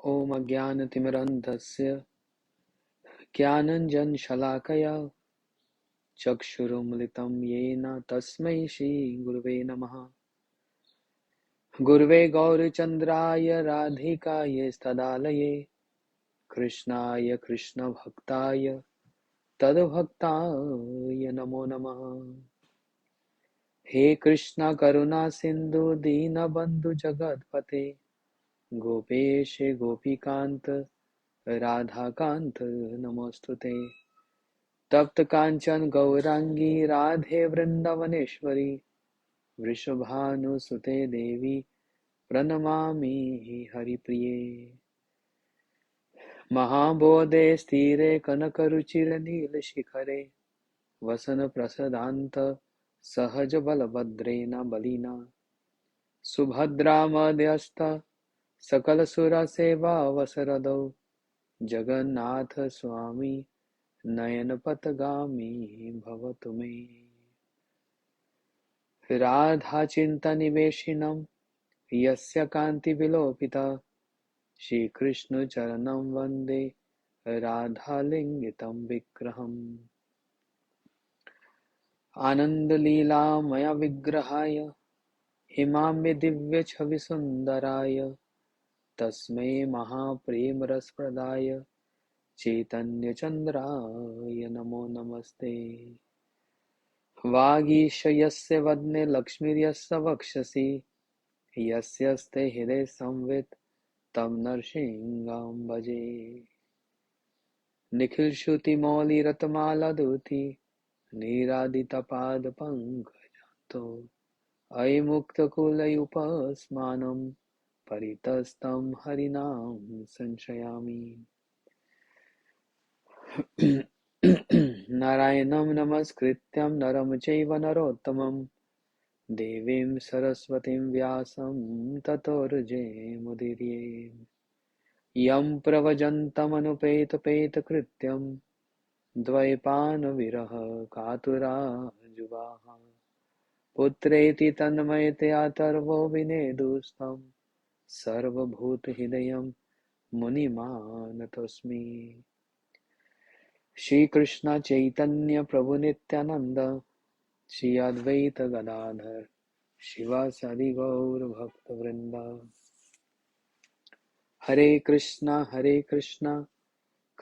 Om Ajnanatimirandhasya Jnananjanशलाकया Chakshurumlitam Yena Tasmai Shri Gurave Namaha. Gurve Gaurachandraya Radhikaya Stadalaye Krishnaya Krishna Bhaktaya Tadbhaktaya Namo Namaha. He Krishna Karuna Sindhu Dina Bandhu Jagatpate Gopeshe Gopikant Radhakant Namostute. तप्त कांचन गौरांगी राधे वृंदावनेश्वरी वृषभानुसुते देवी प्रणमामि हरिप्रिये. महाबोधे स्थिरे कनकरुचिरनीलशिखरे वसनप्रसदान्त सहजबलभद्रेण बलिना सुभद्रामध्यस्थ सकलसुरसेवावसरदौ जगन्नाथ स्वामी नयनपथगामी भवतु मे. राधाचिन्तनिवेशिनं यस्य कान्तिविलोपिता श्रीकृष्णचरणं वन्दे राधालिङ्गितं विग्रहम्. आनन्दलीलामय विग्रहाय हिमाम्य दिव्यछविसुन्दराय तस्मै महाप्रेमरसप्रदाय चैतन्यचन्द्राय नमो नमस्ते. वागीशयस्य वदने लक्ष्मीर्यस्य वक्षसि यस्यस्ते हृदये संवित् तं नरसिंहं भजे. निखिलश्रुतिमौलिरत्नमालाधुति नीरादितपादपङ्कजतो अयि मुक्तकुलयुपस्मानं परितस्तं हरिनाम संश्रयामि. नारायणं नमस्कृत्यं नरं चैव नरोत्तमं देवीं सरस्वतीं व्यासं ततो रजेमुदीरये. यं प्रव्रजन्तमनुपेतपेतकृत्यं द्वैपायनविरह कातुराजुवाः पुत्रेति तन्मयतया तर्वो विनेदुस्तं सर्वभूतहृदयं मुनिमानतोऽस्मि. श्री कृष्ण चैतन्य प्रभु नित्यानंद श्री अद्वैत गदाधर शिवासादि गौर भक्त वृंद. हरे कृष्णा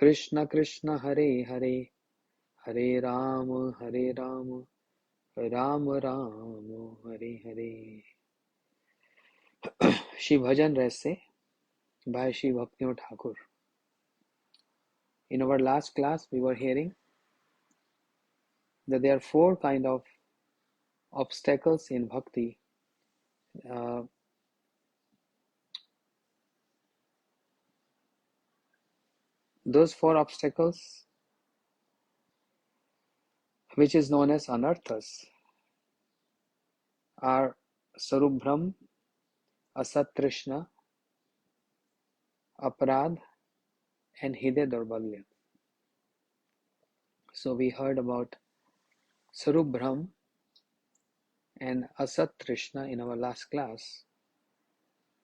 कृष्ण कृष्ण हरे हरे हरे राम राम राम हरे हरे. श्री भजन रहस्य by Shri Bhaktivinoda Thakur. In our last class we were hearing that there are four kind of obstacles in bhakti. Those four obstacles, which is known as anarthas, are sarubhram, asatrishna, aparad, and hide durbalya. So we heard about sarubhram and asatrishna in our last class,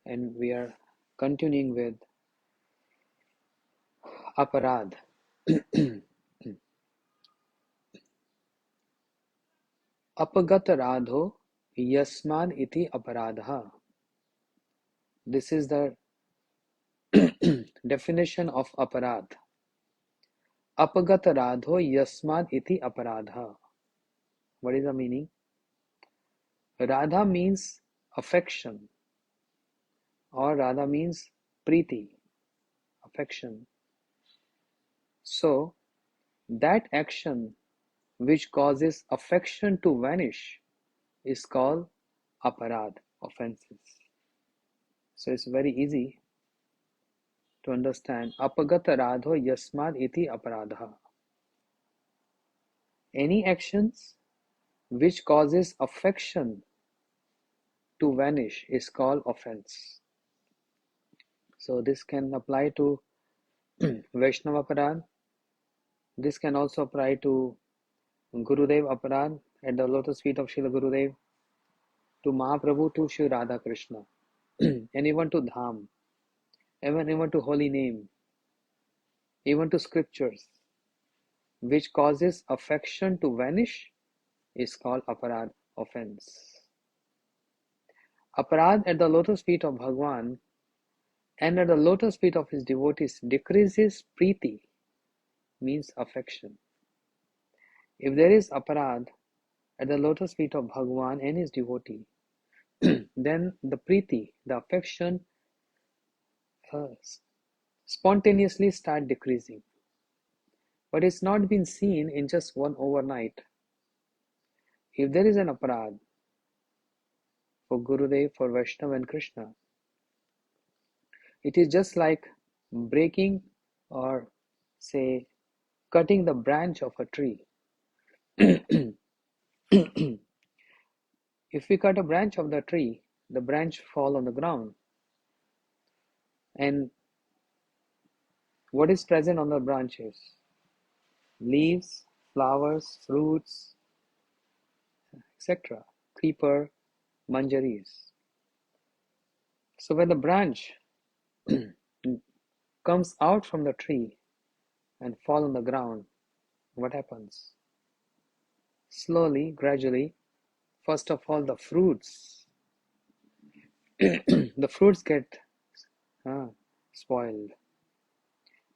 and we are continuing with aparad. Apagata radho yasmad iti aparadha. This is the definition of aparad. Apagata radho yasmad iti aparadha. What is the meaning? Radha means affection, or Radha means priti, affection. So that action which causes affection to vanish is called aparad, offenses. So it's very easy to understand. Apagata radho yasmad iti aparadha. Any actions which causes affection to vanish is called offense. So this can apply to Vaishnava aparad. This can also apply to Gurudev aparad at the lotus feet of Srila Gurudev, to Mahaprabhu, to Sri Radha Krishna, and even to Dham, even to holy name, even to scriptures, which causes affection to vanish, is called aparad, offense. Aparad at the lotus feet of Bhagwan and at the lotus feet of his devotees decreases priti, means affection. If there is aparad at the lotus feet of Bhagwan and his devotee, then the priti, the affection, uh, spontaneously start decreasing. But it's not been seen in just one overnight. If there is an aparad for Gurudev, for Vaishnava and Krishna, it is just like breaking or say cutting the branch of a tree. If we cut a branch of the tree, the branch fall on the ground, and what is present on the branches? Leaves, flowers, fruits, etc. Creeper, manjaris. So when the branch comes out from the tree and fall on the ground, what happens? Slowly, gradually, first of all, the fruits, the fruits get spoiled.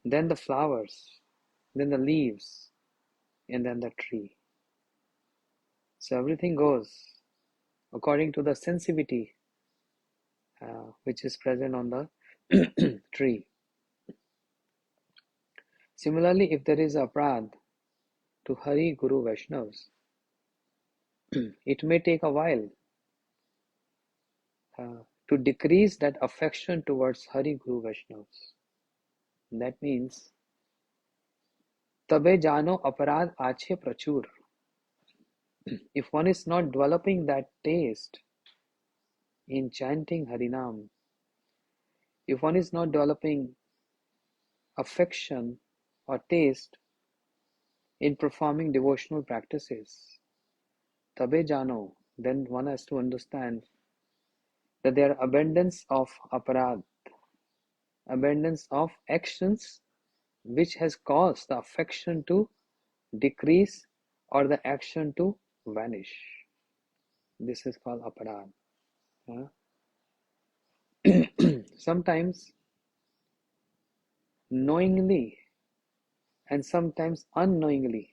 Then the flowers, then the leaves, and then the tree. So everything goes according to the sensitivity which is present on the tree. Similarly, if there is a aparad to Hari, Guru, Vaishnavas, it may take a while to decrease that affection towards Hari, Guru, Vaishnavas. That means, tabe jano aparad ache prachur. If one is not developing that taste in chanting Harinam, if one is not developing affection or taste in performing devotional practices, tabe jano, then one has to understand that there are abundance of aparad, abundance of actions which has caused the affection to decrease or the action to vanish. This is called aparad. Sometimes knowingly and sometimes unknowingly,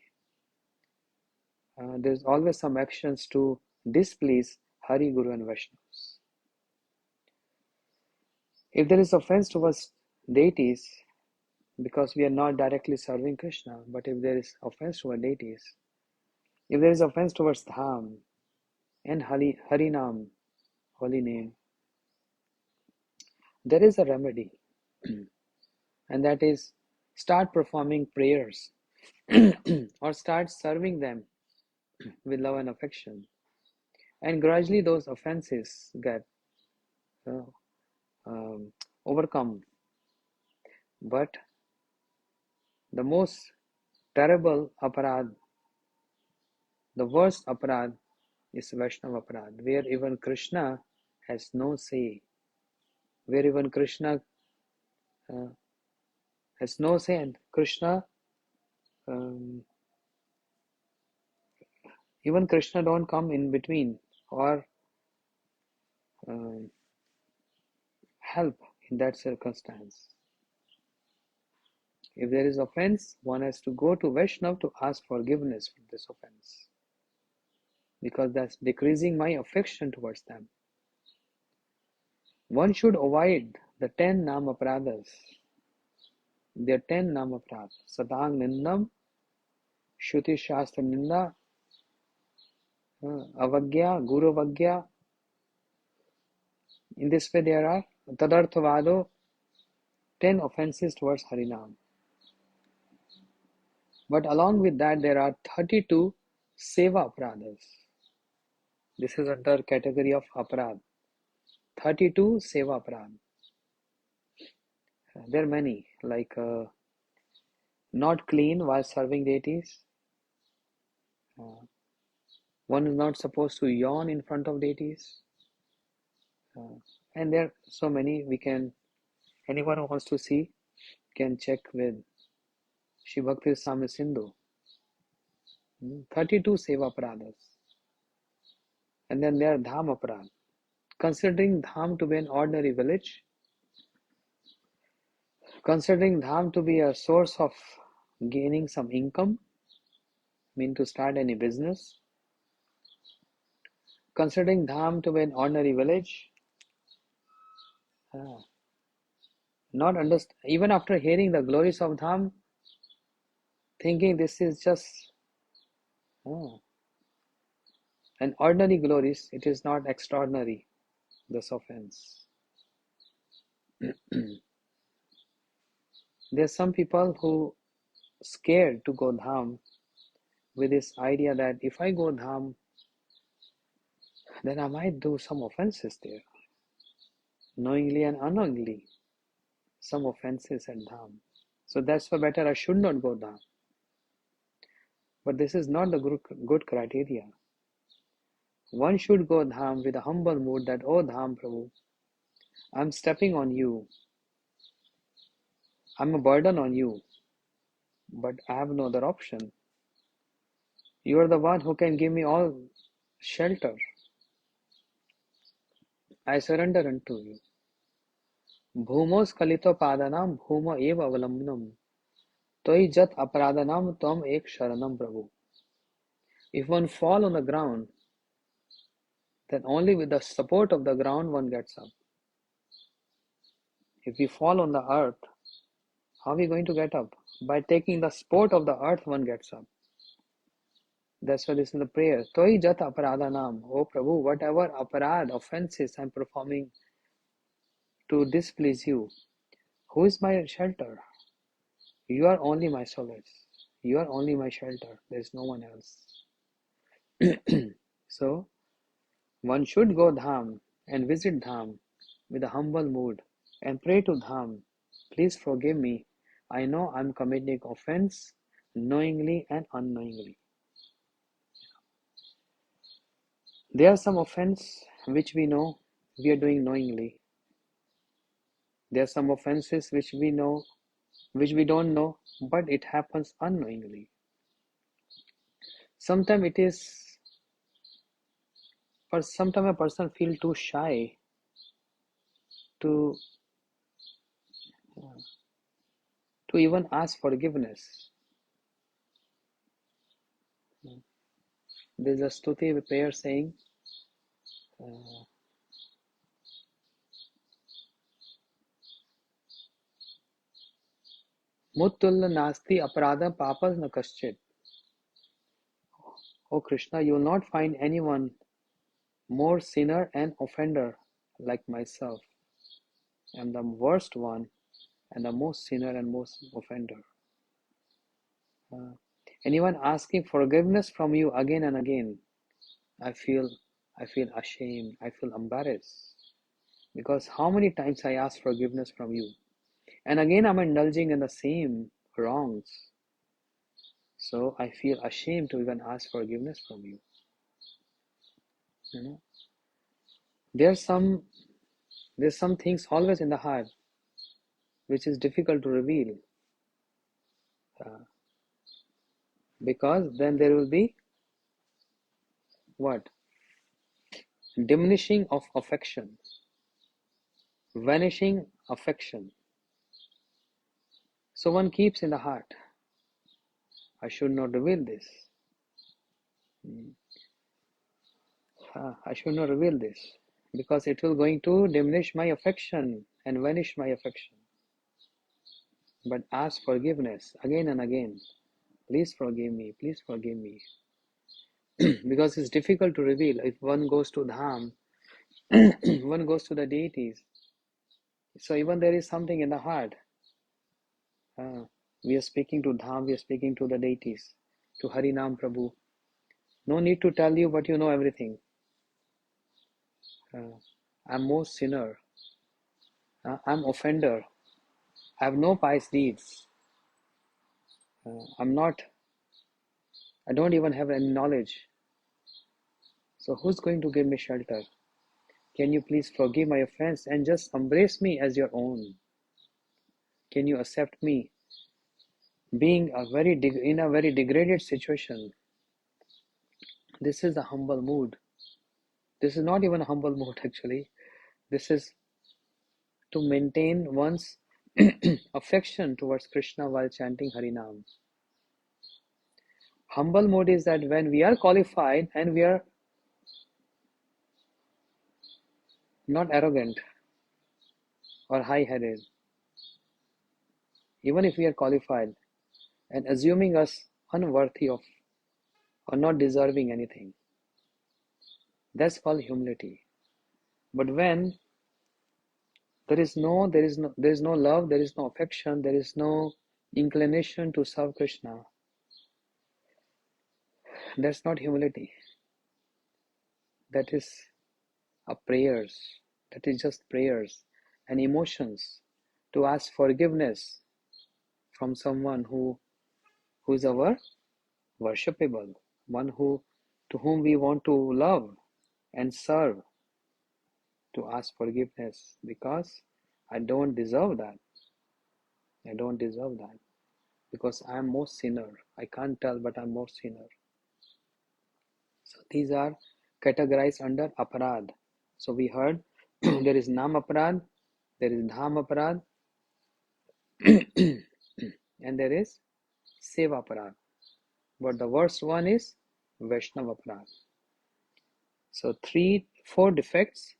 there's always some actions to displease Hari, Guru and Vaishnavas. If there is offense towards deities, because we are not directly serving Krishna, but if there is offense towards deities, if there is offense towards Dham and Harinam, holy name, there is a remedy, and that is start performing prayers or start serving them with love and affection, and gradually those offenses get overcome. But the most terrible aparad, the worst aparad, is Vaishnava aparad, where even Krishna has no say, where even Krishna has no say, and Krishna, even Krishna don't come in between or help in that circumstance. If there is offense, one has to go to Vaishnav to ask forgiveness for this offense, because that's decreasing my affection towards them. One should avoid the 10 Nam Apradhas. There are 10 Nam Apradhas. Satang Nindam, Shruti Shastra Ninda, Avagya, Guru Avagya. In this way there are Tadarthavado, 10 offenses towards Harinam. But along with that there are 32 Seva Apradhas. This is under category of Aparad. 32 Seva Aparad. There are many, like not clean while serving deities. One is not supposed to yawn in front of deities. And there are so many we can Anyone who wants to see can check with Shri Bhakti Sami Sindhu. 32 Seva Paradas. And then there are Dham Aparad. Considering Dham to be an ordinary village, considering Dham to be a source of gaining some income, mean to start any business, considering Dham to be an ordinary village, not understand, even after hearing the glories of Dham, thinking this is just an ordinary glories, it is not extraordinary, this offense. There are some people who scared to go Dham with this idea that if I go Dham, then I might do some offenses there, knowingly and unknowingly, some offenses at Dham. So that's why better I should not go Dham. But this is not the good criteria. One should go Dham with a humble mood that, oh Dham Prabhu, I'm stepping on you. I'm a burden on you, but I have no other option. You are the one who can give me all shelter. I surrender unto you. Bhumos kalito padanam bhuma eva avalambanam toi jat aparadanam tam ek sharanam Prabhu. If one fall on the ground, then only with the support of the ground one gets up. If we fall on the earth, how are we going to get up? By taking the support of the earth, one gets up. That's why this is the prayer. Toi jat aparadanam. Oh Prabhu, whatever aparad, offenses I'm performing to displease you, who is my shelter? You are only my solace. You are only my shelter. There is no one else. So, one should go Dham and visit Dham with a humble mood and pray to Dham, please forgive me. I know I'm committing offense knowingly and unknowingly. There are some offense which we know we are doing knowingly. There are some offenses which we know, which we don't know, but it happens unknowingly. Sometimes it is, for sometimes a person feels too shy to even ask forgiveness. There's a stuti prayer saying, Muttulla nasti aparadha papas na kaschit. Oh Krishna, you will not find anyone more sinner and offender like myself. I'm the worst one and the most sinner and most offender. Anyone asking forgiveness from you again and again, I feel ashamed, I feel embarrassed. Because how many times I ask forgiveness from you? And again I'm indulging in the same wrongs. So I feel ashamed to even ask forgiveness from you. You know? There's some things always in the heart which is difficult to reveal. Because then there will be what? Diminishing of affection. Vanishing affection. So one keeps in the heart, I should not reveal this. I should not reveal this because it will going to diminish my affection and vanish my affection. But ask forgiveness again and again. Please forgive me, please forgive me. Because it's difficult to reveal. If one goes to Dham, one goes to the deities. So even there is something in the heart. We are speaking to Dham, we are speaking to the deities, to Harinam Prabhu. No need to tell you, but you know everything. I'm most sinner. I'm offender. I have no pious deeds. I don't even have any knowledge. So who's going to give me shelter? Can you please forgive my offense and just embrace me as your own? Can you accept me being in a very degraded situation? This is a humble mood. This is not even a humble mood actually. This is to maintain one's affection towards Krishna while chanting Harinam. Humble mood is that when we are qualified and we are not arrogant or high-headed, even if we are qualified and assuming us unworthy of or not deserving anything, that's called humility. But when there is no love, there is no affection, there is no inclination to serve Krishna, that's not humility. That is prayers. That is just prayers and emotions to ask forgiveness from someone who is our worshipable, one to whom we want to love and serve, to ask forgiveness because I don't deserve that. I don't deserve that because I am more sinner. I can't tell, but I'm more sinner. So these are categorized under aparad. So we heard there is nam aparad, there is dham aparad, and there is seva aparad. But the worst one is Vaishnava aparad. So 4 defects.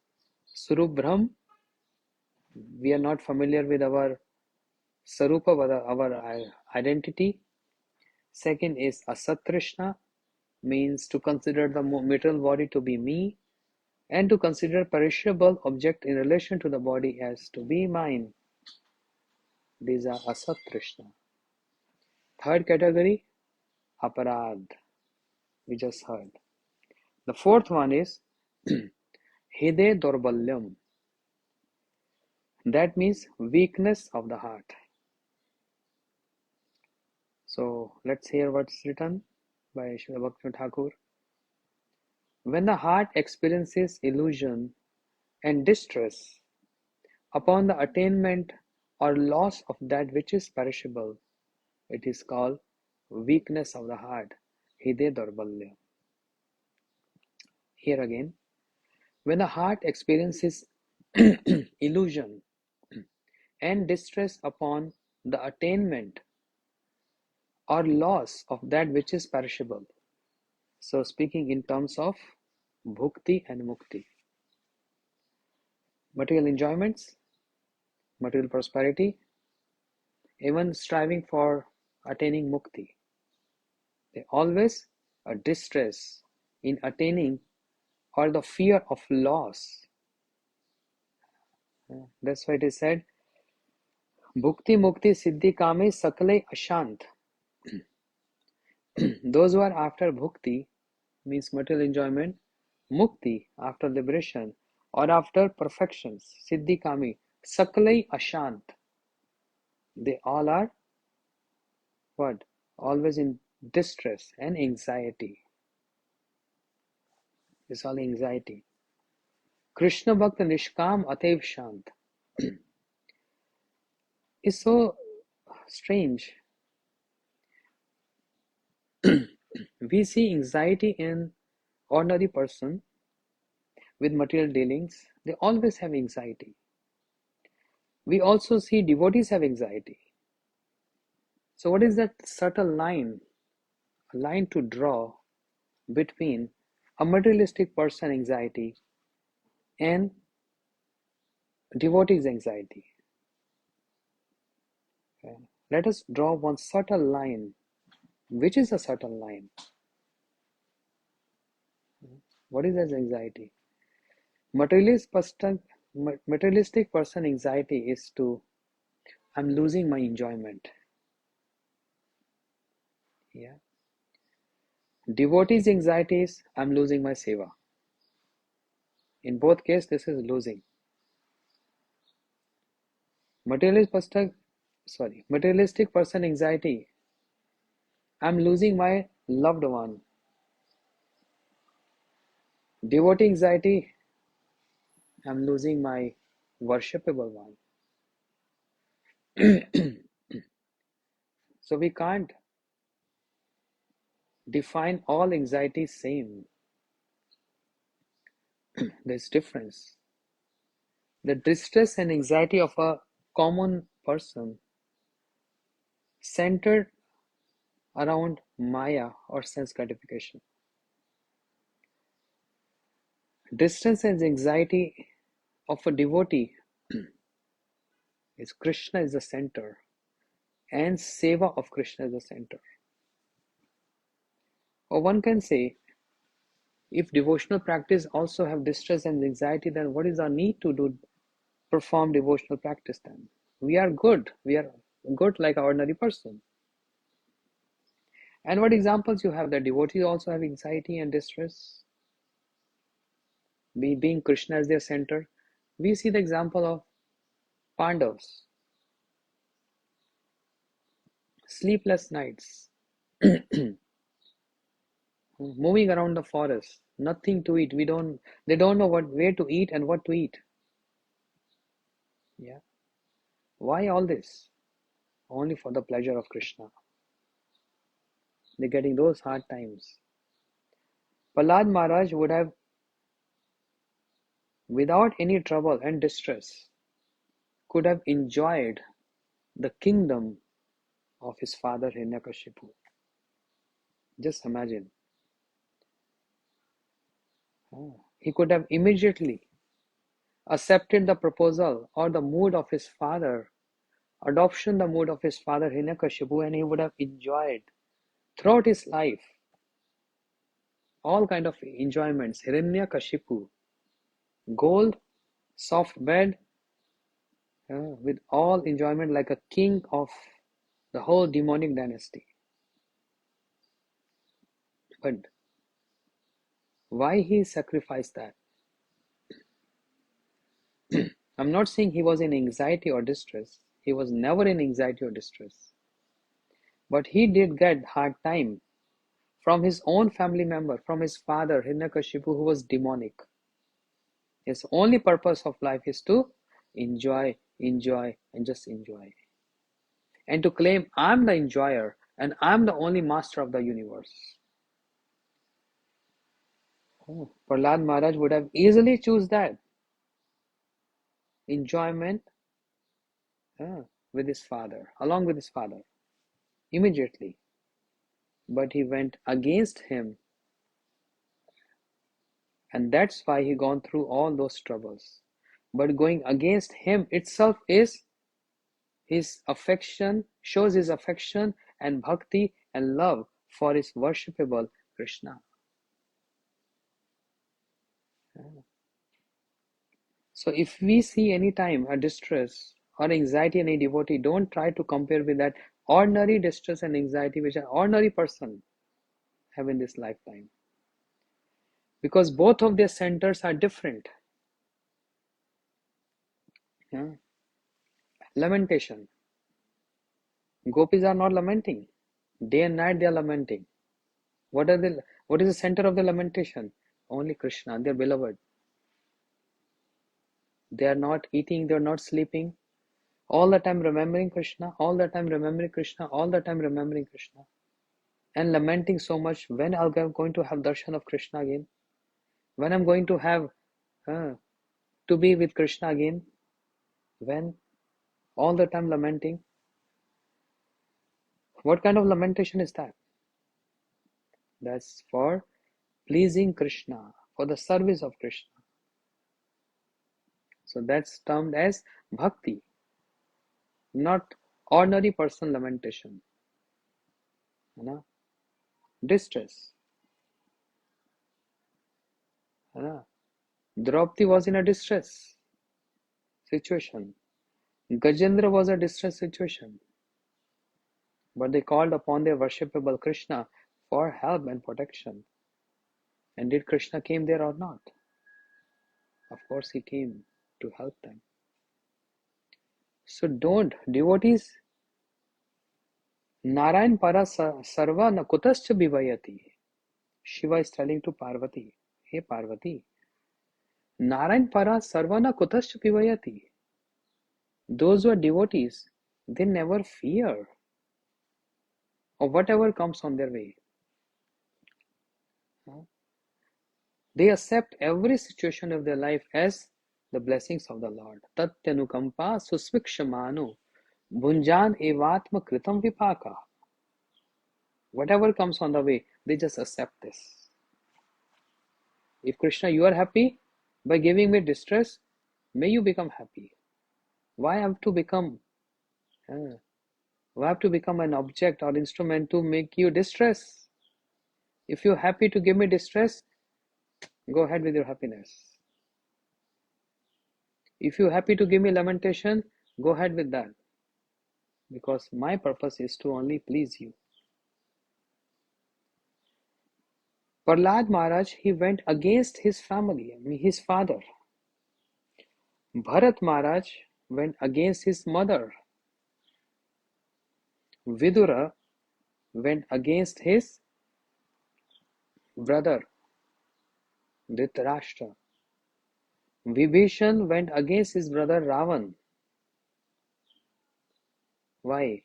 Surubhram, we are not familiar with our sarupa, our identity. Second is asatrishna, means to consider the material body to be me and to consider perishable object in relation to the body as to be mine. These are asatrishna. Third category, aparad, we just heard. The fourth one is hide dorbalyam. That means weakness of the heart. So let's hear what's written by Srila Bhakti Thakur. When the heart experiences illusion and distress upon the attainment or loss of that which is perishable, it is called weakness of the heart, hide dorbalya. Here again, when the heart experiences illusion and distress upon the attainment or loss of that which is perishable. So speaking in terms of bhukti and mukti. Material enjoyments, material prosperity, even striving for attaining mukti. They always a distress in attaining or the fear of loss. That's why it is said, bhukti mukti siddhi kame sakale ashant. Those who are after bhukti, means material enjoyment, mukti, after liberation, or after perfections, siddhi kami, sakalai ashant. They all are what? Always in distress and anxiety. It's all anxiety. Krishna Bhakta Nishkam Atev Shant is so strange. We see anxiety in ordinary person with material dealings. They always have anxiety. We also see devotees have anxiety. So what is that subtle line? A line to draw between a materialistic person anxiety and devotee's anxiety. Okay. Let us draw one subtle line. Which is a subtle line? What is that anxiety? Materialistic person anxiety is to, I'm losing my enjoyment. Yeah. Devotee's anxiety is, I'm losing my seva. In both cases, this is losing. Materialistic person anxiety, I'm losing my loved one. Devotee anxiety, I'm losing my worshipable one. So we can't define all anxiety same. There's difference. The distress and anxiety of a common person centered around Maya or sense gratification. Distress and anxiety of a devotee is Krishna is the center and Seva of Krishna is the center. Or one can say, if devotional practice also have distress and anxiety, then what is our need to perform devotional practice then? We are good. We are good like an ordinary person. And what examples you have that devotees also have anxiety and distress? Being Krishna as their center. We see the example of Pandavas. Sleepless nights. Moving around the forest. Nothing to eat. They don't know where to eat and what to eat. Yeah. Why all this? Only for the pleasure of Krishna. They're getting those hard times. Prahlad Maharaj would have, without any trouble and distress, could have enjoyed the kingdom of his father Hiranyakashipu. Just imagine. He could have immediately accepted the proposal or the mood of his father, adoption the mood of his father Hiranyakashipu, and he would have enjoyed throughout his life all kind of enjoyments. Hiranyakashipu, gold, soft bed, with all enjoyment like a king of the whole demonic dynasty. But why he sacrificed that? I'm not saying he was in anxiety or distress. He was never in anxiety or distress. But he did get hard time from his own family member, from his father, Hiranyakashipu, who was demonic. His only purpose of life is to enjoy, and just enjoy. And to claim, I'm the enjoyer and I'm the only master of the universe. Prahlad Maharaj would have easily choose that. Enjoyment with his father, along with his father, immediately. But he went against him, and that's why he gone through all those troubles. But going against him itself is his affection, shows his affection and bhakti and love for his worshipable Krishna. So if we see any time a distress or anxiety in a devotee, don't try to compare with that ordinary distress and anxiety which an ordinary person have in this lifetime. Because both of their centers are different. Lamentation. Gopis are not lamenting. Day and night they are lamenting. What is the center of the lamentation? Only Krishna, their beloved. They are not eating, they are not sleeping. All the time remembering Krishna, all the time remembering Krishna, all the time remembering Krishna. And lamenting so much, when I'm going to have darshan of Krishna again? When I'm going to have to be with Krishna again? When? All the time lamenting. What kind of lamentation is that? That's for pleasing Krishna, for the service of Krishna. So that's termed as bhakti, not ordinary person lamentation. Distress. Draupadi was in a distress situation. Gajendra was a distress situation. But they called upon their worshipable Krishna for help and protection. And did Krishna came there or not? Of course he came to help them. So devotees, Narayan para sarva na kutascha bivayati. Shiva is telling to Parvati, hey Parvati, Narayan para sarva na kutascha bivayati. Those who are devotees, They never fear of whatever comes on their way. They accept every situation of their life as the blessings of the Lord. Tatyanukampa susvikshamanu bhunjan evatma kritam vipaka. Whatever comes on the way, they just accept this. If Krishna, you are happy by giving me distress, may you become happy. Why have to become why have to become an object or instrument to make you distress? If you're happy to give me distress, go ahead with your happiness. If you're happy to give me lamentation, go ahead with that. Because my purpose is to only please you. Prahlad Maharaj, he went against his family, his father. Bharat Maharaj went against his mother. Vidura went against his brother, Dhritarashtra. Vibhishan went against his brother Ravan. Why?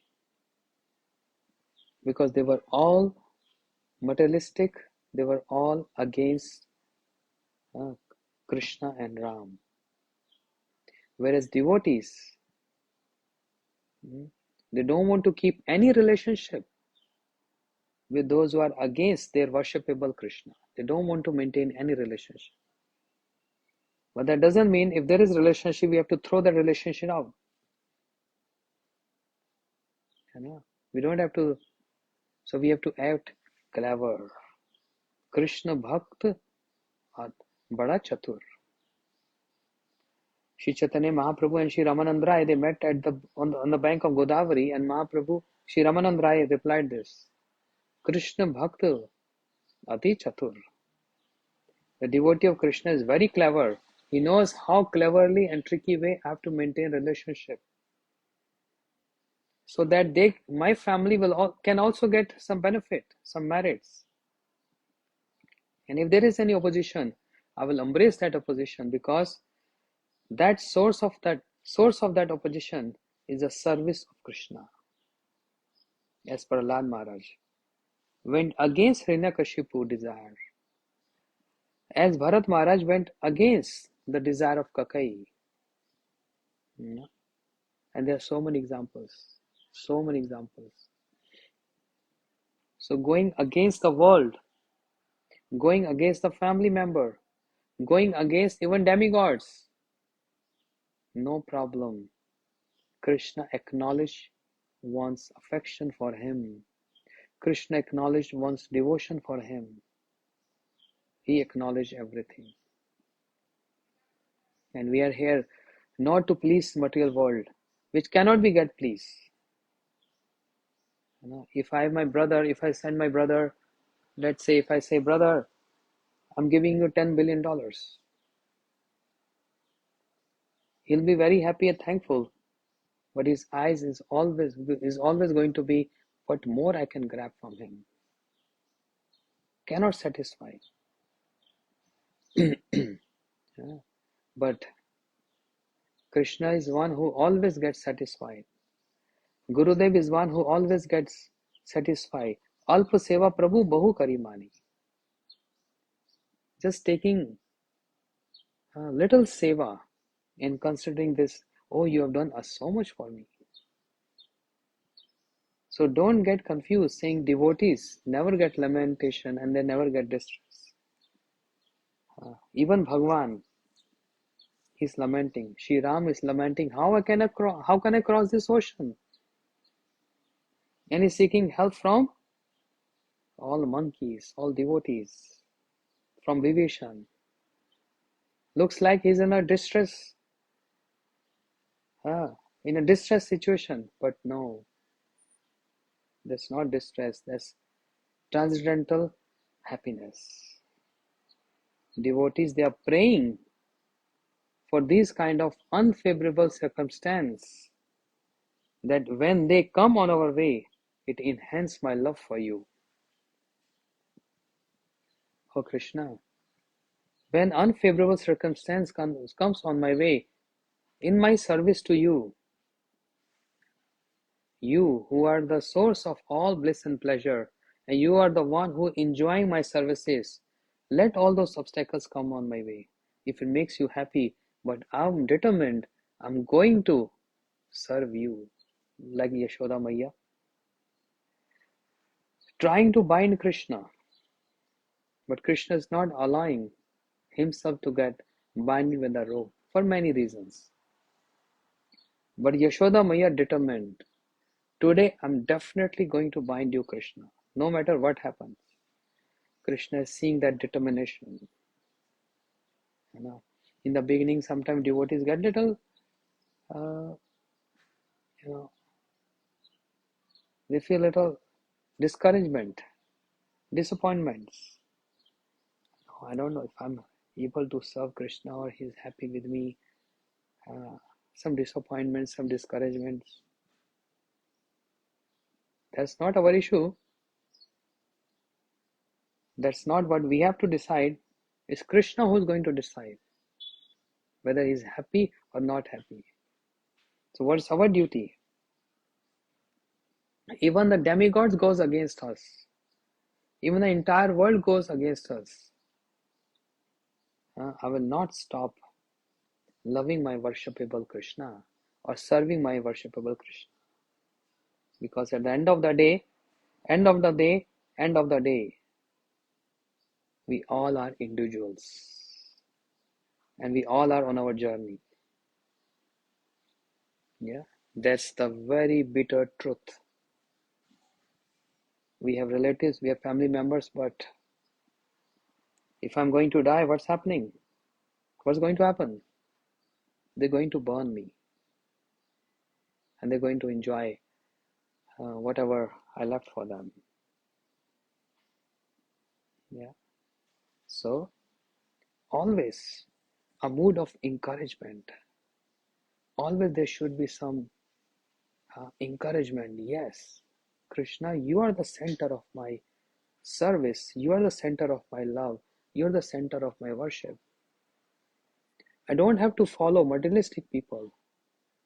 Because they were all materialistic, they were all against Krishna and Ram. Whereas devotees, they don't want to keep any relationship with those who are against their worshipable Krishna. They don't want to maintain any relationship. But that doesn't mean if there is relationship, we have to throw that relationship out. We don't have to, so we have to act clever. Krishna Bhakt Bada Chatur. Sri Chaitanya Mahaprabhu and Sri Ramanand Rai, they met at on the bank of Godavari, and Mahaprabhu, Sri Ramanand Rai replied this: Krishna Bhakt Ati Chatur. The devotee of Krishna is very clever. He knows how cleverly and tricky way I have to maintain relationship, so that my family can also get some benefit, some merits. And if there is any opposition, I will embrace that opposition, because that source of that opposition is the service of Krishna. As Prahlad Maharaj went against Hiranyakashipu desire, as Bharat Maharaj went against the desire of Kakai. And there are so many examples. So going against the world, going against the family member, going against even demigods, no problem. Krishna acknowledged one's affection for him. Krishna acknowledged one's devotion for him. He acknowledged everything. And we are here not to please material world, which cannot be get pleased. If I send my brother, let's say if I say, brother, I'm giving you $10 billion, he'll be very happy and thankful, but his eyes is always going to be what more I can grab from him. Cannot satisfy. But Krishna is one who always gets satisfied. Gurudev is one who always gets satisfied. Alpa seva Prabhu bahu kari mani. Just taking a little seva and considering this, oh, you have done so much for me. So don't get confused saying devotees never get lamentation and they never get distress. Even Bhagwan is lamenting. Shri Ram is lamenting, how can I cross this ocean? And he's seeking help from all monkeys, all devotees, from Vibhishan. Looks like he's in a distress situation, but no, that's not distress, that's transcendental happiness. Devotees, they are praying for these kind of unfavorable circumstance, that when they come on our way, it enhances my love for you. Oh Krishna, when unfavorable circumstance comes on my way, in my service to you, You who are the source of all bliss and pleasure, and you are the one who enjoying my services. Let all those obstacles come on my way if it makes you happy, but I'm determined, I'm going to serve you. Like Yashoda Maya, trying to bind Krishna, but Krishna is not allowing himself to get binding with the rope for many reasons. But Yashoda Maya determined, today I'm definitely going to bind you, Krishna, no matter what happens. Krishna is seeing that determination. You know, in the beginning, sometimes devotees get little, uh, you know, they feel little discouragement, disappointments. Oh, I don't know if I'm able to serve Krishna or he's happy with me. Uh, some disappointments, some discouragements. That's not our issue. That's not what we have to decide. It's Krishna who's going to decide whether he's happy or not happy. So what's our duty? Even the demigods goes against us. Even the entire world goes against us. I will not stop loving my worshipable Krishna or serving my worshipable Krishna. Because at the end of the day, end of the day, end of the day, we all are individuals. And we all are on our journey. Yeah, that's the very bitter truth. We have relatives, we have family members, but if I'm going to die, what's happening? What's going to happen? They're going to burn me. And they're going to enjoy whatever I left for them. Yeah. So, always a mood of encouragement. Always there should be some encouragement. Yes, Krishna, you are the center of my service. You are the center of my love. You are the center of my worship. I don't have to follow materialistic people.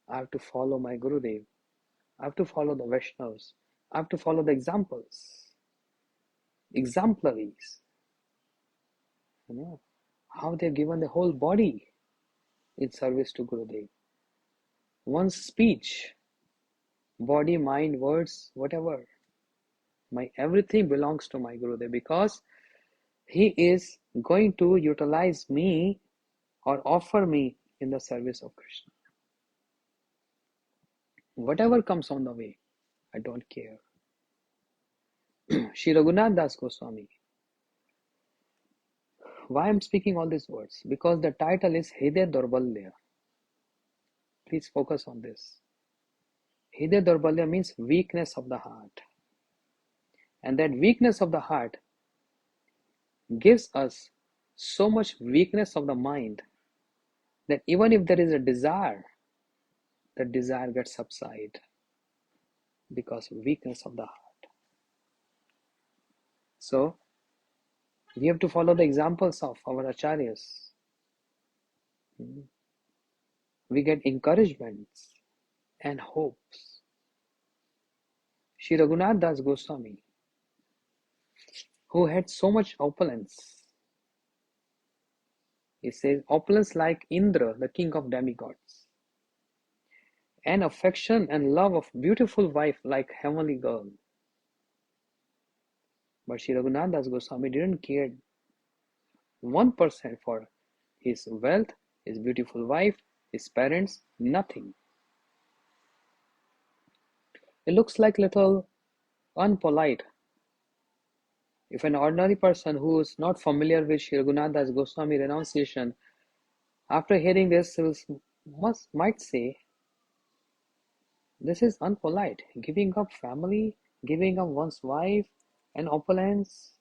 I have to follow my Gurudev. I have to follow the Vaishnavas. I have to follow the examples, exemplaries. You know, how they've given the whole body in service to Gurudev. One's speech, body, mind, words, whatever. My everything belongs to my Gurudev because he is going to utilize me or offer me in the service of Krishna. Whatever comes on the way, I don't care. Shri Raghunath Das Goswami. Why I'm speaking all these words? Because the title is Hriday Durbalya. Please focus on this. Hriday Durbalya means weakness of the heart. And that weakness of the heart gives us so much weakness of the mind that even if there is a desire, the desire gets subsided because of weakness of the heart. So, we have to follow the examples of our acharyas. We get encouragements and hopes. Shri Raghunath Das Goswami, who had so much opulence, he says, opulence like Indra, the king of demigods, and affection and love of beautiful wife like heavenly girl. But Shri Raghunath Das Goswami didn't care 1% for his wealth, his beautiful wife, his parents, nothing. It looks like little unpolite. If an ordinary person who is not familiar with Shri Raghunath Das Goswami renunciation, after hearing this, might say, this is unpolite. Giving up family, giving up one's wife and opulence,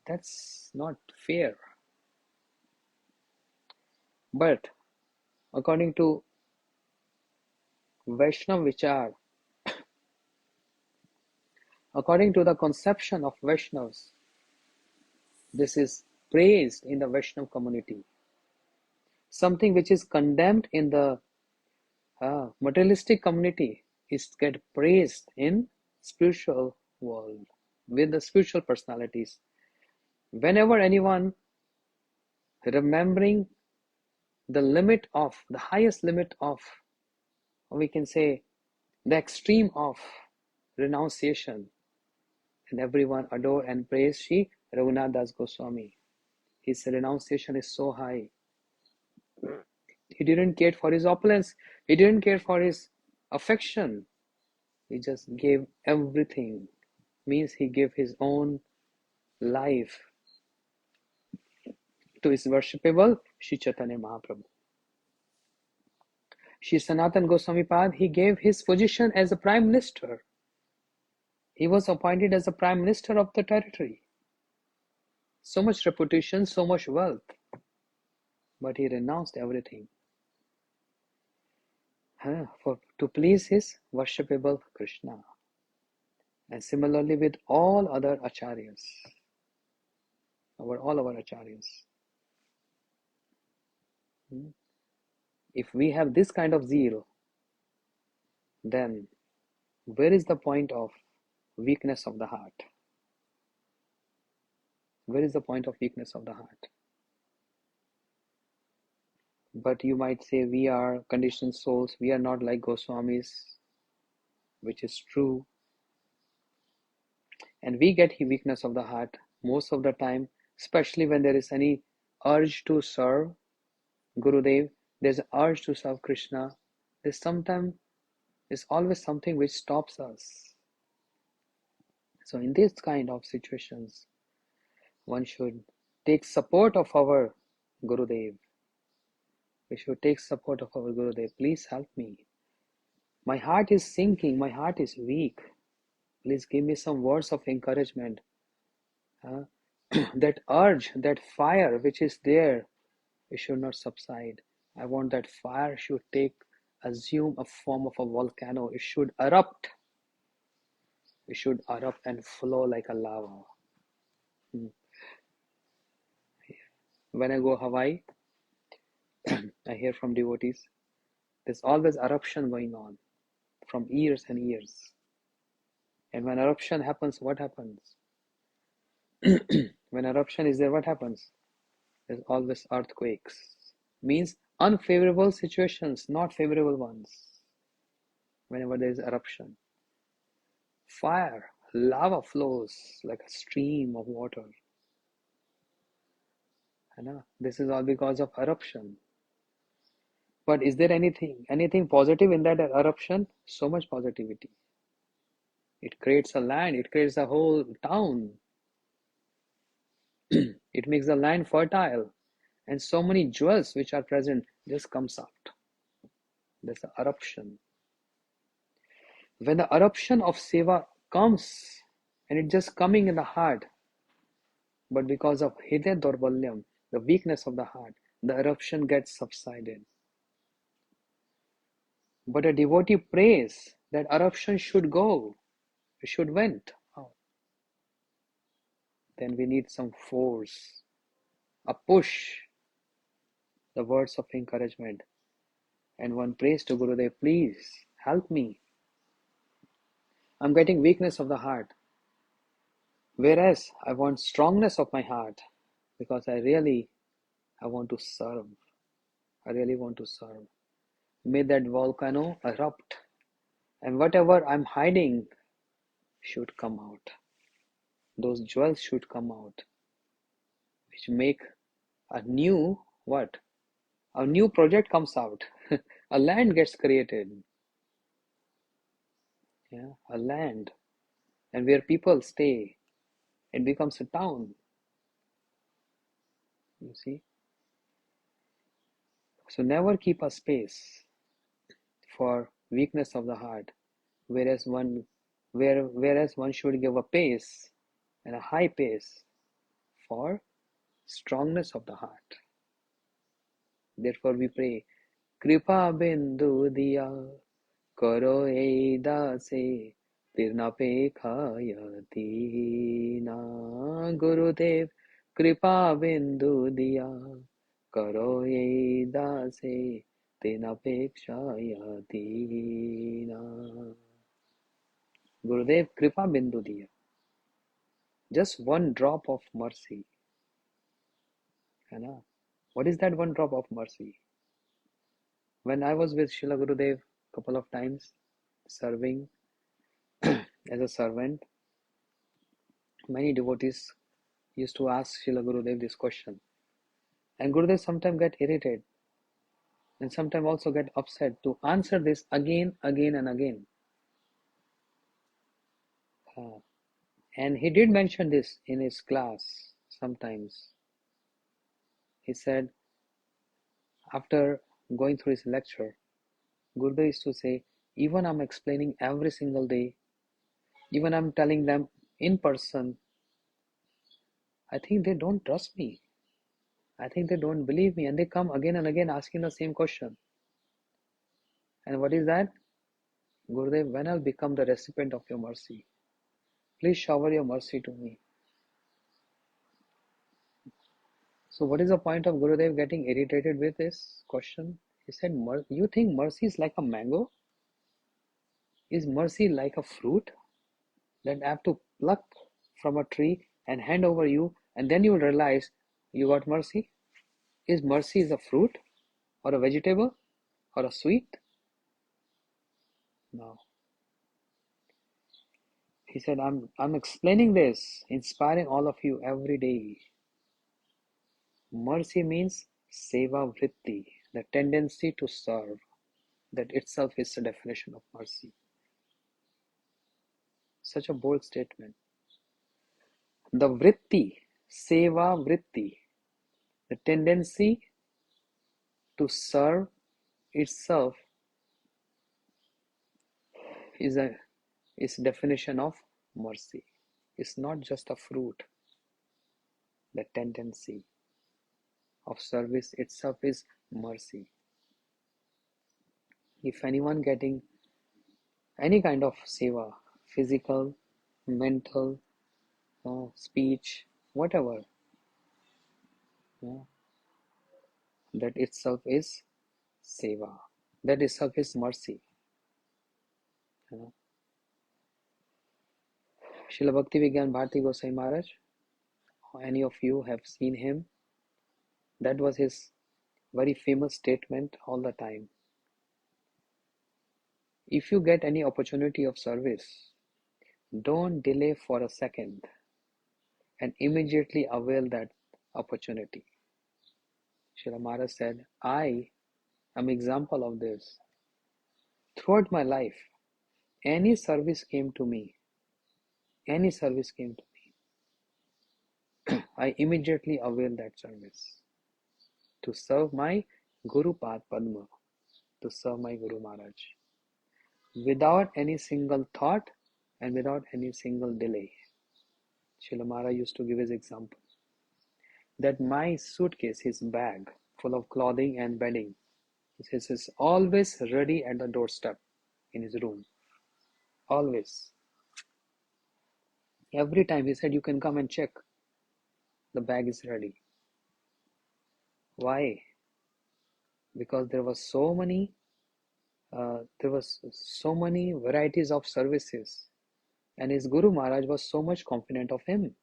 that's not fair. But according to Vaishnav Vichar, according to the conception of Vaishnavas, this is praised in the Vaishnav community. Something which is condemned in the materialistic community is get praised in spiritual world with the spiritual personalities. Whenever anyone remembering the limit of, the highest limit of, or we can say the extreme of renunciation, and everyone adore and praise Sri Raghunath Das Goswami. His renunciation is so high. He didn't care for his opulence. He didn't care for his affection. He just gave everything. Means he gave his own life to his worshipable Sri Chaitanya Mahaprabhu. Sri Sanatan Goswami Pad, he gave his position as a prime minister. He was appointed as the prime minister of the territory. So much reputation, so much wealth. But he renounced everything to please his worshipable Krishna. And similarly with all other acharyas, all our acharyas. If we have this kind of zeal, then where is the point of weakness of the heart? Where is the point of weakness of the heart? But you might say we are conditioned souls, we are not like Goswamis, which is true. And we get weakness of the heart most of the time, especially when there is any urge to serve Gurudev, there's an urge to serve Krishna. There's always something which stops us. So in this kind of situations, one should take support of our Gurudev. We should take support of our Gurudev. Please help me. My heart is sinking. My heart is weak. Please give me some words of encouragement. That urge, that fire which is there, it should not subside. I want that fire should assume a form of a volcano. It should erupt. It should erupt and flow like a lava. When I go Hawaii, I hear from devotees, there's always eruption going on from years and years. And when eruption happens, what happens? When eruption is there, what happens? There's always earthquakes. Means unfavorable situations, not favorable ones. Whenever there is eruption. Fire, lava flows like a stream of water. This is all because of eruption. But is there anything positive in that eruption? So much positivity. It creates a land, it creates a whole town. It makes the land fertile. And so many jewels which are present just comes out. There's an eruption. When the eruption of seva comes, and it's just coming in the heart, but because of hidya dorbalyam, the weakness of the heart, the eruption gets subsided. But a devotee prays that eruption should go, it should went out. Then we need some force, a push, the words of encouragement. And one prays to Gurudev, please help me. I'm getting weakness of the heart. Whereas I want strongness of my heart because I want to serve. I really want to serve. May that volcano erupt and whatever I'm hiding should come out. Those jewels should come out, which make a new what? A new project comes out. A land gets created. A land. And where people stay, it becomes a town. You see? So never keep a space for weakness of the heart, whereas one should give a pace and a high pace for strongness of the heart. Therefore we pray, Kripa bindu diya karo eda se tirna pekhaya dina Gurudev Kripa bindu diya karo eda se tirna pekshaya dina. Gurudev Kripa Bindu diya. Just one drop of mercy. What is that one drop of mercy? When I was with Srila Gurudev couple of times, serving as a servant, many devotees used to ask Srila Gurudev this question. And Gurudev sometimes get irritated and sometimes also get upset to answer this again and again. And he did mention this in his class sometimes. He said, after going through his lecture, Gurudev used to say, even I'm explaining every single day, even I'm telling them in person, I think they don't trust me. I think they don't believe me, and they come again and again asking the same question. And what is that? Gurudev, when I'll become the recipient of your mercy, please shower your mercy to me. So what is the point of Gurudev getting irritated with this question? He said, you think mercy is like a mango? Is mercy like a fruit that I have to pluck from a tree and hand over you, and then you will realize you got mercy? Is mercy is a fruit or a vegetable or a sweet? No. He said, I'm explaining this, inspiring all of you every day. Mercy means seva vritti, the tendency to serve. That itself is the definition of mercy. Such a bold statement. The vritti, seva vritti, the tendency to serve itself is definition of mercy. It's not just a fruit. The tendency of service itself is mercy. If anyone getting any kind of seva, physical, mental, speech, whatever, that itself is seva. That itself is mercy. Srila Bhakti Vigyan Bharati Gosai Maharaj, any of you have seen him? That was his very famous statement all the time. If you get any opportunity of service, don't delay for a second and immediately avail that opportunity. Srila Maharaj said, I am example of this. Throughout my life, any service came to me, I immediately avail that service to serve my Guru Pad Padma, to serve my Guru Maharaj, without any single thought and without any single delay. Srila Maharaj used to give his example that my suitcase, his bag full of clothing and bedding, this is always ready at the doorstep in his room. Always. Every time he said, you can come and check. The bag is ready. Why? Because there was so many varieties of services, and his Guru Maharaj was so much confident of him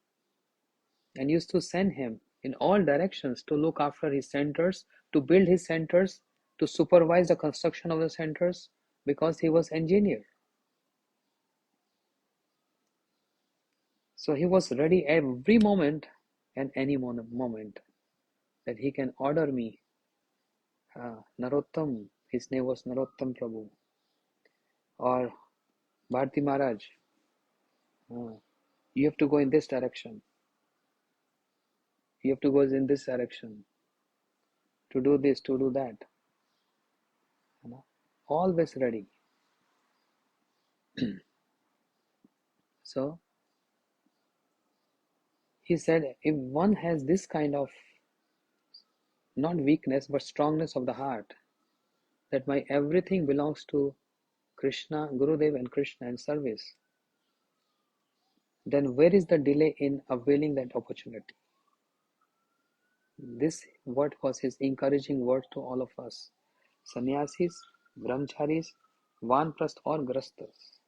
and used to send him in all directions to look after his centers, to build his centers, to supervise the construction of the centers, because he was engineer. So he was ready every moment and any moment that he can order me. Narottam, his name was Narottam Prabhu, or Bharti Maharaj, you have to go in this direction. You have to go in this direction. To do this, to do that. Always ready. So, he said, if one has this kind of, not weakness, but strongness of the heart, that my everything belongs to Krishna, Gurudev and Krishna and service, then where is the delay in availing that opportunity? This what was his encouraging word to all of us, sannyasis, brahmacharis, vanprasth or grasthas.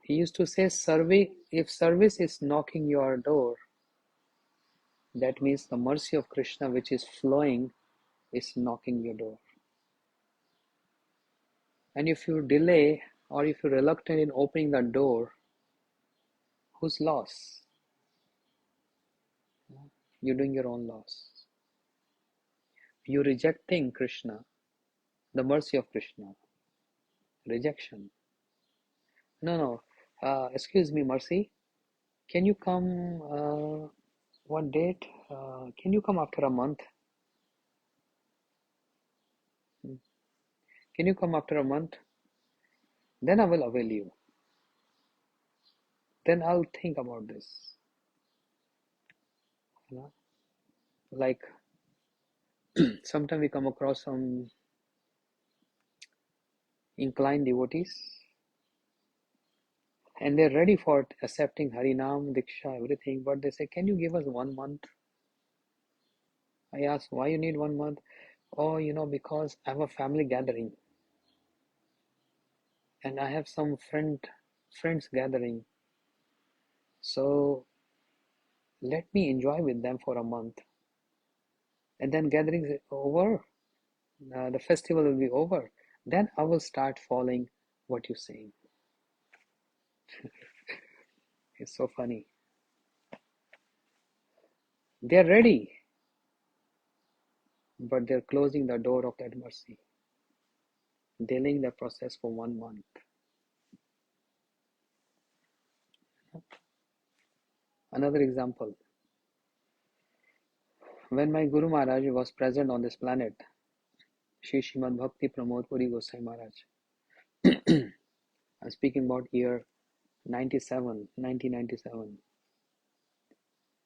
He used to say, if service is knocking your door, that means the mercy of Krishna which is flowing is knocking your door. And if you delay or if you're reluctant in opening the door, whose loss? You're doing your own loss. You're rejecting Krishna, the mercy of Krishna. Rejection. No. Excuse me, Mercy. Can you come? What date? Can you come after a month? Can you come after a month? Then I will avail you. Then I'll think about this. You know? Like sometimes we come across some inclined devotees and they're ready for accepting Harinam, Diksha, everything, but they say, can you give us 1 month? I ask, why you need 1 month? Oh, because I have a family gathering and I have some friends gathering. So let me enjoy with them for a month. And then gathering is over, the festival will be over. Then I will start following what you're saying. It's so funny. They're ready, but they're closing the door of that mercy, delaying the process for 1 month. Another example, when my Guru Maharaj was present on this planet, Shri Srimad Bhakti Pramod Puri Gosai Maharaj, I'm speaking about year 1997.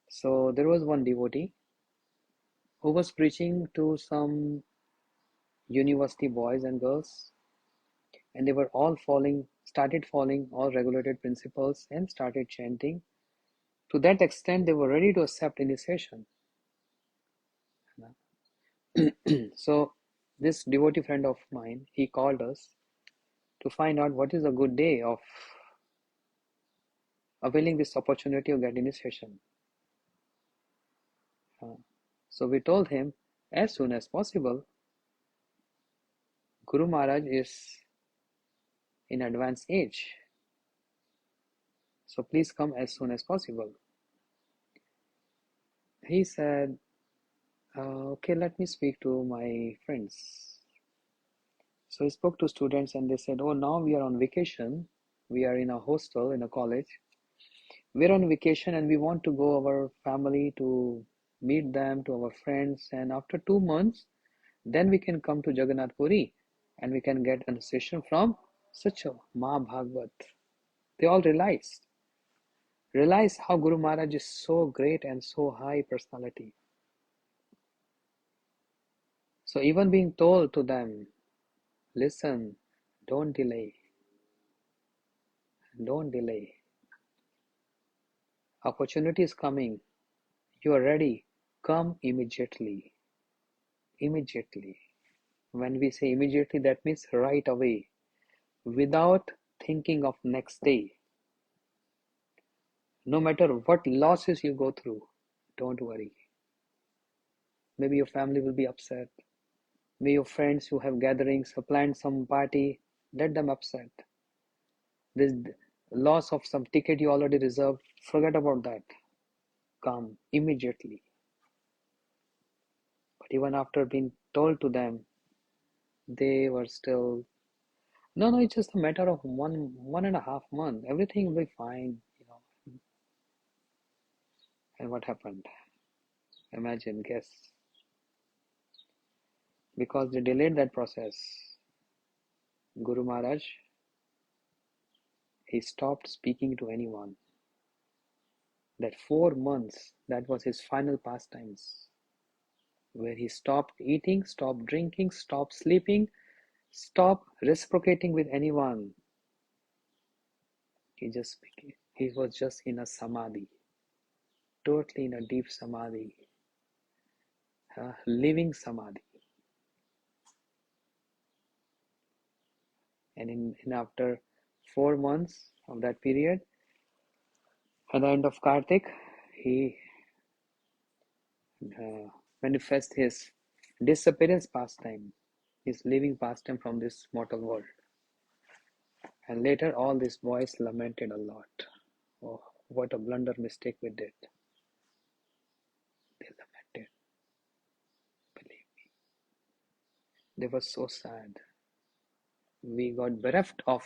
So there was one devotee who was preaching to some university boys and girls, and they were all started following all regulated principles and started chanting. To that extent, they were ready to accept initiation. So this devotee friend of mine, he called us to find out what is a good day of availing this opportunity of get initiation. So we told him, as soon as possible. Guru Maharaj is in advanced age, so please come as soon as possible. He said, okay, let me speak to my friends. So he spoke to students and they said, oh, now we are on vacation. We are in a hostel in a college. We're on vacation and we want to go our family to meet them, to our friends. And after 2 months, then we can come to Jagannath Puri and we can get an session from such a Bhagavad. They all realize how Guru Maharaj is so great and so high personality. So even being told to them, listen, don't delay. Opportunity is coming. You are ready. Come immediately. When we say immediately, that means right away, without thinking of next day. No matter what losses you go through, don't worry. Maybe your family will be upset. Maybe your friends who have gatherings or planned some party, let them upset. This loss of some ticket you already reserved, forget about that. Come immediately. But even after being told to them, they were still, no, it's just a matter of 1.5 months. Everything will be fine. And what happened? Imagine, guess. Because they delayed that process, Guru Maharaj, he stopped speaking to anyone. That 4 months, that was his final pastimes, where he stopped eating, stopped drinking, stopped sleeping, stopped reciprocating with anyone. He was just in a samadhi, totally in a deep samadhi, living samadhi. And in after 4 months, of that period. At the end of Kartik, he manifests his disappearance pastime, his leaving pastime from this mortal world. And later, all these boys lamented a lot. Oh, what a blunder mistake we did. They lamented, believe me. They were so sad. We got bereft of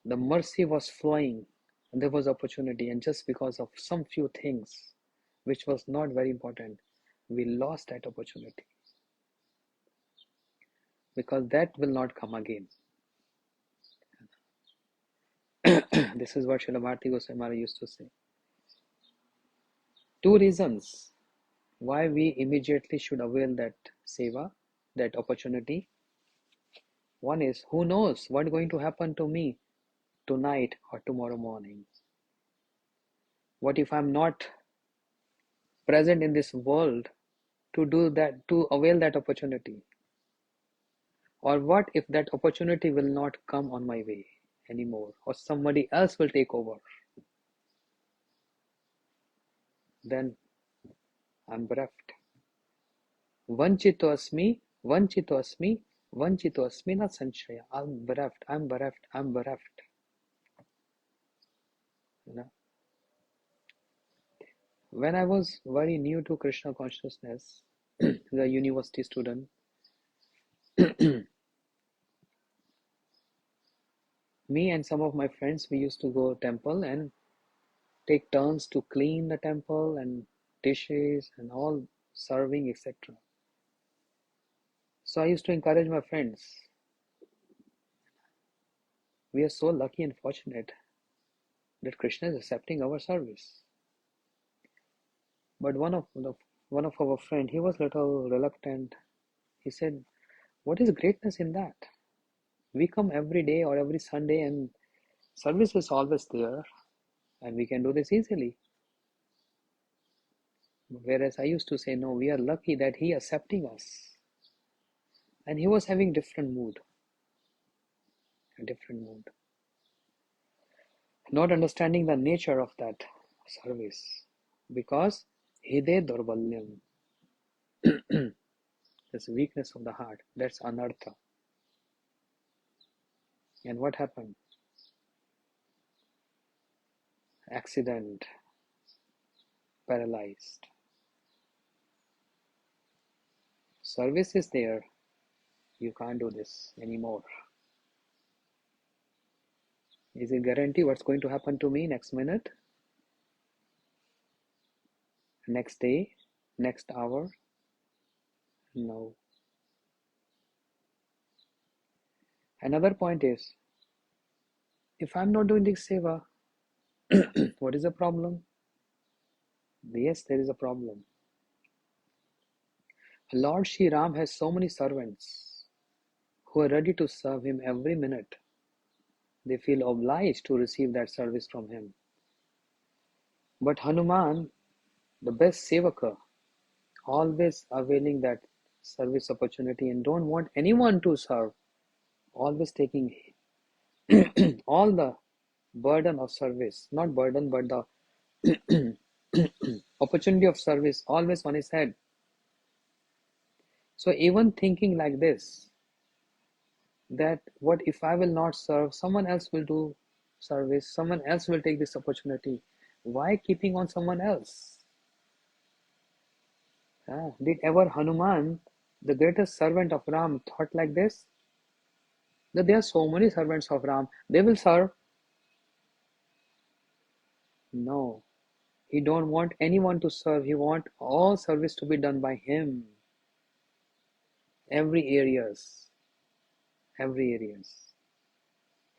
the mercy was flowing, and there was opportunity, and just because of some few things, which was not very important, we lost that opportunity. Because that will not come again. This is what Srila Bharati Goswami Maharaj used to say. Two reasons why we immediately should avail that seva, that opportunity. One is, who knows what's going to happen to me tonight or tomorrow morning? What if I'm not present in this world to do that, to avail that opportunity? Or what if that opportunity will not come on my way anymore, or somebody else will take over? Then I'm bereft. Vanchito asmi, vanchito asmi, vanchito asmi na sanshaya. I'm bereft, I'm bereft, I'm bereft. You know? When I was very new to Krishna consciousness, the university student, me and some of my friends, we used to go temple and take turns to clean the temple and dishes and all serving, etc. So I used to encourage my friends. We are so lucky and fortunate that Krishna is accepting our service. But one of our friend, he was little reluctant. He said, "What is greatness in that? We come every day or every Sunday, and service is always there, and we can do this easily." Whereas I used to say, "No, we are lucky that he accepting us." And he was having a different mood, not understanding the nature of that service, because hide durbalyam. That's weakness of the heart. That's anartha. And what happened? Accident, paralyzed. Service is there. You can't do this anymore. Is it guarantee what's going to happen to me next minute, next day, next hour? No. Another point is, if I'm not doing this seva, what is the problem? Yes, there is a problem. Lord Shri Ram has so many servants who are ready to serve him every minute. They feel obliged to receive that service from him. But Hanuman, the best sevaka, always availing that service opportunity and don't want anyone to serve, always taking all the burden of service, not burden, but the opportunity of service always on his head. So even thinking like this, that what if I will not serve, someone else will do service, someone else will take this opportunity. Why keeping on someone else? Did ever Hanuman, the greatest servant of Ram, thought like this? That there are so many servants of Ram, they will serve. No, he don't want anyone to serve. He want all service to be done by him. Every areas.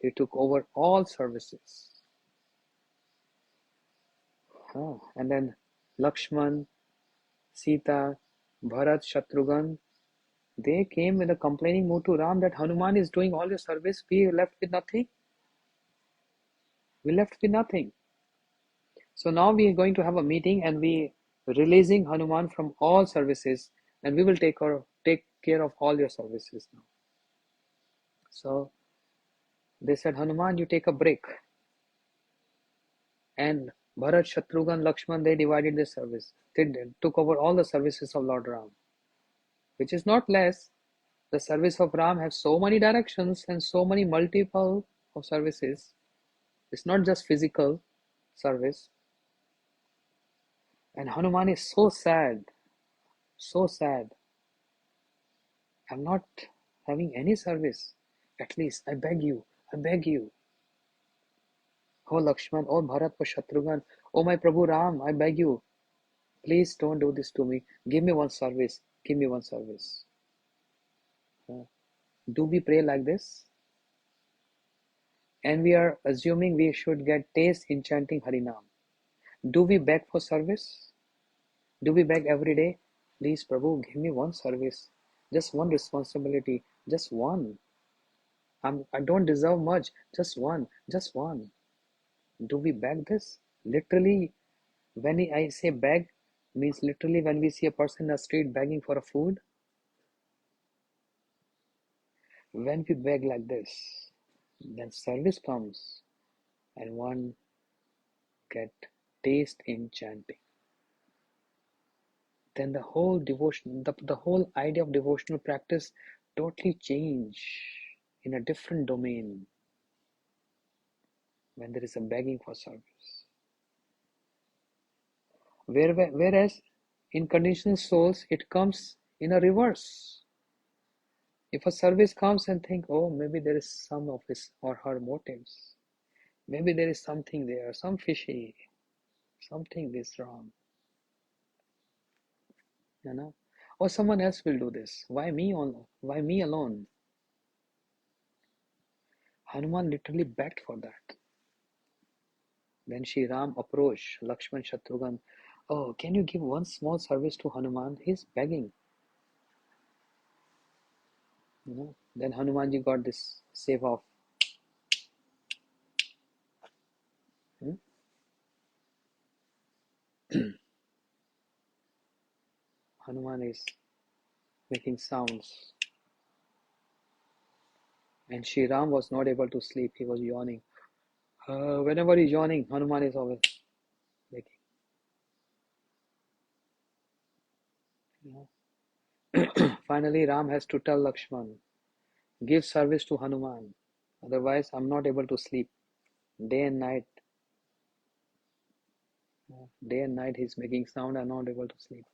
He took over all services. And then Lakshman, Sita, Bharat, Shatrughan, they came with a complaining mood to Ram that Hanuman is doing all your service. We left with nothing. So now we are going to have a meeting and we releasing Hanuman from all services, and we will take care of all your services now. So They said, Hanuman, you take a break. And Bharat, Shatrughan, Lakshman, they divided their service. They took over all the services of Lord Ram, which is not less. The service of Ram has so many directions and so many multiple of services. It's not just physical service. And Hanuman is so sad, so sad. I'm not having any service. At least I beg you, I beg you. Oh Lakshman, oh Bharat, oh Shatrughan, oh my Prabhu Ram, I beg you. Please don't do this to me. Give me one service. Give me one service. Do we pray like this? And we are assuming we should get taste in chanting Harinam. Do we beg for service? Do we beg every day? Please, Prabhu, give me one service. Just one responsibility. Just one. I don't deserve much. Just one. Just one. Do we beg this? Literally, when I say beg, means literally when we see a person in the street begging for a food. When we beg like this, then service comes and one get taste in chanting. Then the whole devotion, the whole idea of devotional practice totally change in a different domain when there is a begging for service. Whereas in conditioned souls, it comes in a reverse. If a service comes and think, oh, maybe there is some of his or her motives. Maybe there is something there, some fishy, something is wrong. You know? Or someone else will do this. Why me alone? Hanuman literally begged for that. Then Shri Ram approached Lakshman Shatrughan. Oh, can you give one small service to Hanuman? He's begging. You know? Then Hanumanji got this save off. Hanuman is making sounds. And Shri Ram was not able to sleep. He was yawning. Whenever he's yawning, Hanuman is always making. You know? Finally, Ram has to tell Lakshman, give service to Hanuman. Otherwise, I'm not able to sleep. Day and night. Day and night he's making sound. I'm not able to sleep.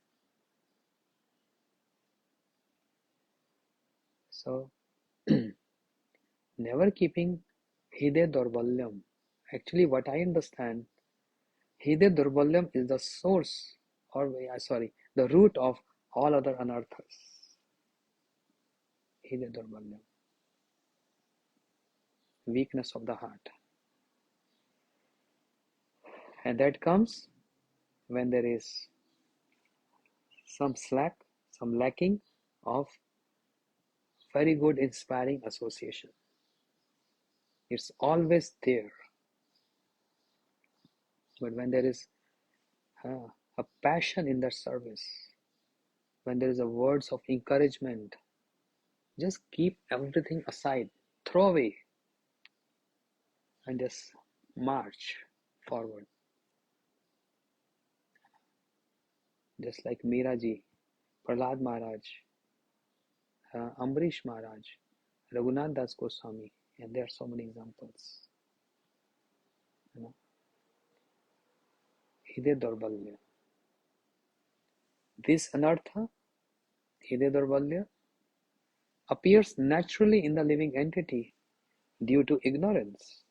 So, never keeping Hide Dorbalyam. Actually, what I understand, Hide Dorbalyam is the source, or the root of all other anarthas. Hide Dorbalyam. Weakness of the heart. And that comes when there is some slack, some lacking of very good inspiring association. It's always there. But when there is a passion in that service, when there is a words of encouragement, just keep everything aside, throw away, and just march forward. Just like Miraji, Prahlad Maharaj, Ambrish Maharaj, Raghunath Das Goswami, and there are so many examples. You know, Hide Dorbalya. This anartha, Hide Dorbalya, appears naturally in the living entity due to ignorance,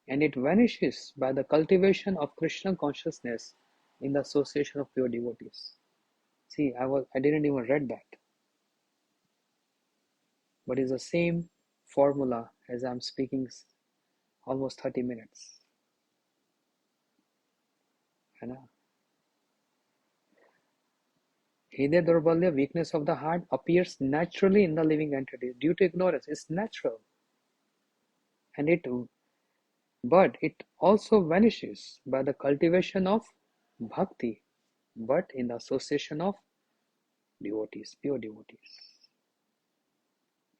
and it vanishes by the cultivation of Krishna consciousness in the association of pure devotees. See, I didn't even read that, but it's the same formula as I'm speaking almost 30 minutes. You know? Hide Dorbalya, weakness of the heart, appears naturally in the living entity due to ignorance. It's natural. But it also vanishes by the cultivation of bhakti, but in the association of devotees, pure devotees.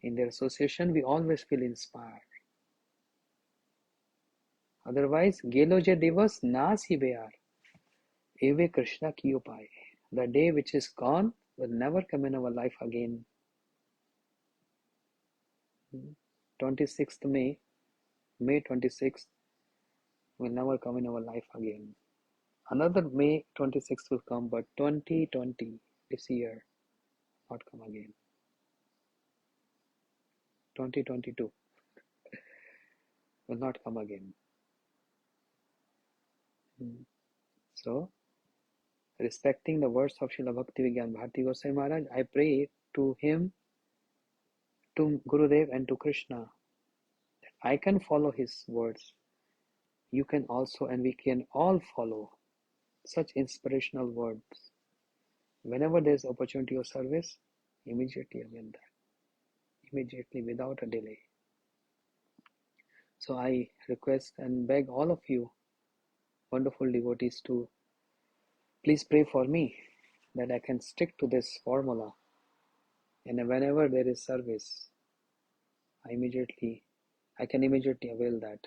In their association, we always feel inspired. Otherwise, गेलो जे दिवस नास ही बेयार, एवे Krishna की उपाय. The day which is gone will never come in our life again. 26th May, May 26th will never come in our life again. Another May 26th will come, but 2020, this year, not come again. 2022 will not come again. So, respecting the words of Srila Bhaktivinoda Bharati Goswami Maharaj, I pray to him, to Gurudev and to Krishna, that I can follow his words. You can also, and we can all follow such inspirational words. Whenever there is opportunity of service, immediately avail that. Immediately, without a delay. So I request and beg all of you, wonderful devotees, to please pray for me that I can stick to this formula. And whenever there is service, I can immediately avail that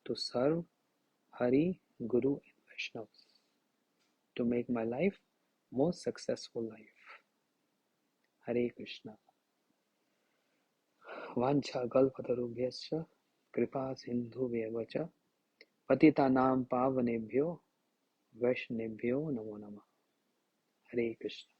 to serve Hari, Guru and Vaishnavas, to make my life most successful life. Hare Krishna. Vancha kalpatarubhyascha kripa sindhubhyeva cha patitanam pavanebhyo vaishnebhyo namo namah. Hare Krishna.